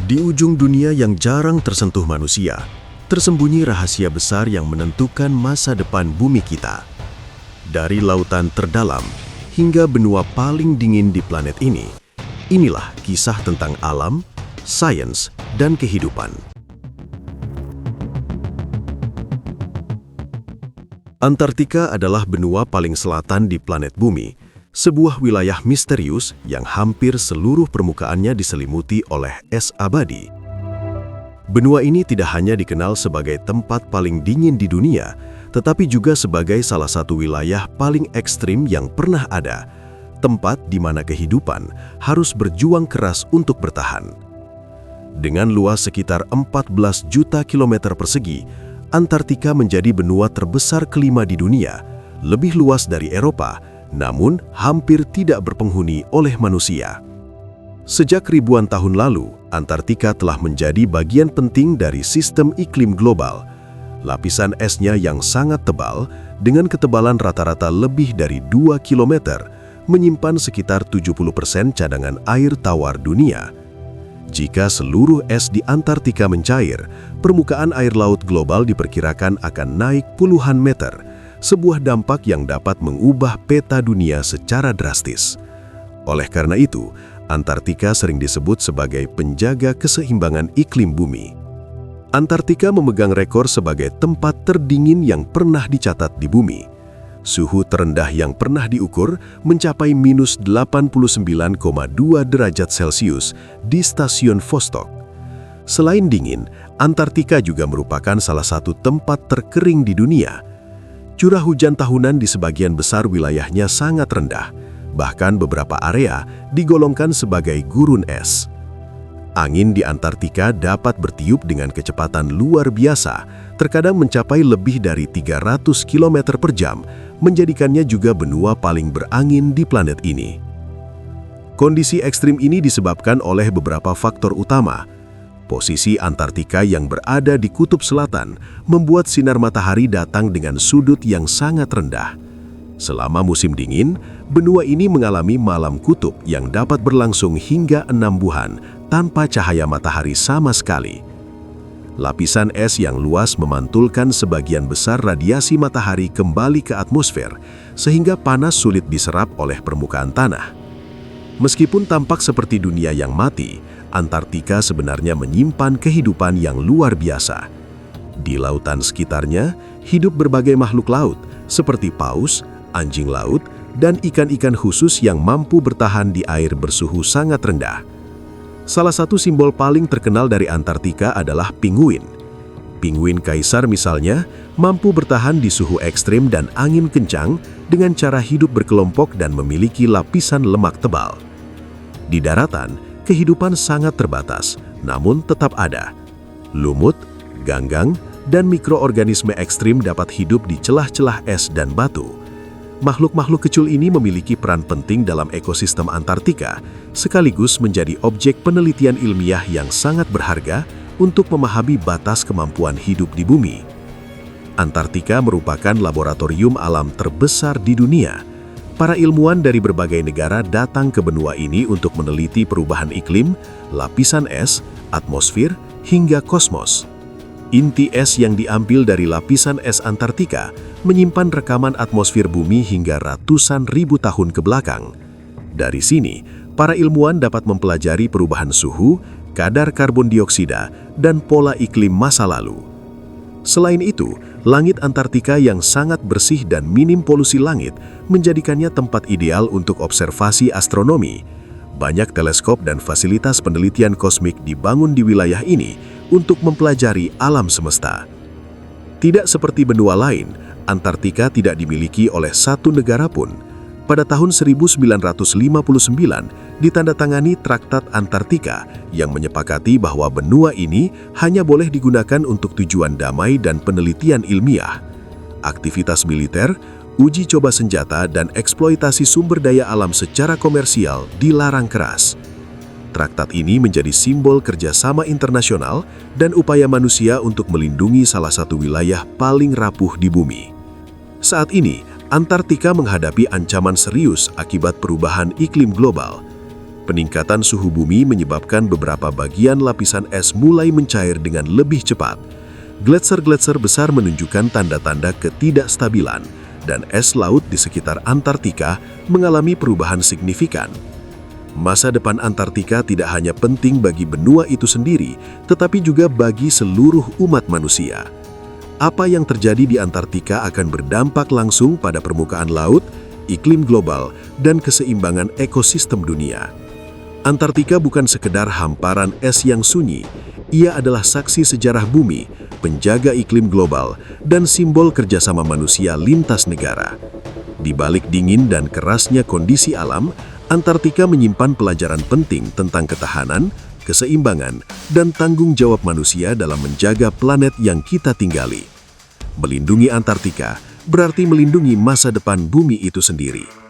Di ujung dunia yang jarang tersentuh manusia, tersembunyi rahasia besar yang menentukan masa depan bumi kita. Dari lautan terdalam hingga benua paling dingin di planet ini, inilah kisah tentang alam, sains, dan kehidupan. Antartika adalah benua paling selatan di planet bumi, sebuah wilayah misterius yang hampir seluruh permukaannya diselimuti oleh es abadi. Benua ini tidak hanya dikenal sebagai tempat paling dingin di dunia, tetapi juga sebagai salah satu wilayah paling ekstrim yang pernah ada, tempat di mana kehidupan harus berjuang keras untuk bertahan. Dengan luas sekitar 14 juta kilometer persegi, Antartika menjadi benua terbesar kelima di dunia, lebih luas dari Eropa, namun hampir tidak berpenghuni oleh manusia. Sejak ribuan tahun lalu, Antartika telah menjadi bagian penting dari sistem iklim global. Lapisan esnya yang sangat tebal, dengan ketebalan rata-rata lebih dari 2 km, menyimpan sekitar 70% cadangan air tawar dunia. Jika seluruh es di Antartika mencair, permukaan air laut global diperkirakan akan naik puluhan meter, sebuah dampak yang dapat mengubah peta dunia secara drastis. Oleh karena itu, Antartika sering disebut sebagai penjaga keseimbangan iklim bumi. Antartika memegang rekor sebagai tempat terdingin yang pernah dicatat di bumi. Suhu terendah yang pernah diukur mencapai minus 89,2 derajat Celcius di stasiun Vostok. Selain dingin, Antartika juga merupakan salah satu tempat terkering di dunia. Curah hujan tahunan di sebagian besar wilayahnya sangat rendah, bahkan beberapa area digolongkan sebagai gurun es. Angin di Antartika dapat bertiup dengan kecepatan luar biasa, terkadang mencapai lebih dari 300 km per jam, menjadikannya juga benua paling berangin di planet ini. Kondisi ekstrim ini disebabkan oleh beberapa faktor utama. Posisi Antartika yang berada di kutub selatan membuat sinar matahari datang dengan sudut yang sangat rendah. Selama musim dingin, benua ini mengalami malam kutub yang dapat berlangsung hingga 6 bulan tanpa cahaya matahari sama sekali. Lapisan es yang luas memantulkan sebagian besar radiasi matahari kembali ke atmosfer, sehingga panas sulit diserap oleh permukaan tanah. Meskipun tampak seperti dunia yang mati, Antartika sebenarnya menyimpan kehidupan yang luar biasa. Di lautan sekitarnya, hidup berbagai makhluk laut, seperti paus, anjing laut, dan ikan-ikan khusus yang mampu bertahan di air bersuhu sangat rendah. Salah satu simbol paling terkenal dari Antartika adalah pinguin. Pinguin kaisar misalnya, mampu bertahan di suhu ekstrim dan angin kencang dengan cara hidup berkelompok dan memiliki lapisan lemak tebal. Di daratan, kehidupan sangat terbatas, namun tetap ada. Lumut, ganggang, dan mikroorganisme ekstrim dapat hidup di celah-celah es dan batu. Makhluk-makhluk kecil ini memiliki peran penting dalam ekosistem Antartika, sekaligus menjadi objek penelitian ilmiah yang sangat berharga untuk memahami batas kemampuan hidup di bumi. Antartika merupakan laboratorium alam terbesar di dunia. Para ilmuwan dari berbagai negara datang ke benua ini untuk meneliti perubahan iklim, lapisan es, atmosfer, hingga kosmos. Inti es yang diambil dari lapisan es Antartika menyimpan rekaman atmosfer bumi hingga ratusan ribu tahun ke belakang. Dari sini, para ilmuwan dapat mempelajari perubahan suhu, kadar karbon dioksida, dan pola iklim masa lalu. Selain itu, langit Antartika yang sangat bersih dan minim polusi langit menjadikannya tempat ideal untuk observasi astronomi. Banyak teleskop dan fasilitas penelitian kosmik dibangun di wilayah ini untuk mempelajari alam semesta. Tidak seperti benua lain, Antartika tidak dimiliki oleh satu negara pun. Pada tahun 1959, ditandatangani Traktat Antartika yang menyepakati bahwa benua ini hanya boleh digunakan untuk tujuan damai dan penelitian ilmiah. Aktivitas militer, uji coba senjata, dan eksploitasi sumber daya alam secara komersial dilarang keras. Traktat ini menjadi simbol kerjasama internasional dan upaya manusia untuk melindungi salah satu wilayah paling rapuh di bumi. Saat ini, Antartika menghadapi ancaman serius akibat perubahan iklim global. Peningkatan suhu bumi menyebabkan beberapa bagian lapisan es mulai mencair dengan lebih cepat. Gletser-gletser besar menunjukkan tanda-tanda ketidakstabilan, dan es laut di sekitar Antartika mengalami perubahan signifikan. Masa depan Antartika tidak hanya penting bagi benua itu sendiri, tetapi juga bagi seluruh umat manusia. Apa yang terjadi di Antartika akan berdampak langsung pada permukaan laut, iklim global, dan keseimbangan ekosistem dunia. Antartika bukan sekedar hamparan es yang sunyi, ia adalah saksi sejarah bumi, penjaga iklim global, dan simbol kerjasama manusia lintas negara. Di balik dingin dan kerasnya kondisi alam, Antartika menyimpan pelajaran penting tentang ketahanan, keseimbangan, dan tanggung jawab manusia dalam menjaga planet yang kita tinggali. Melindungi Antartika berarti melindungi masa depan bumi itu sendiri.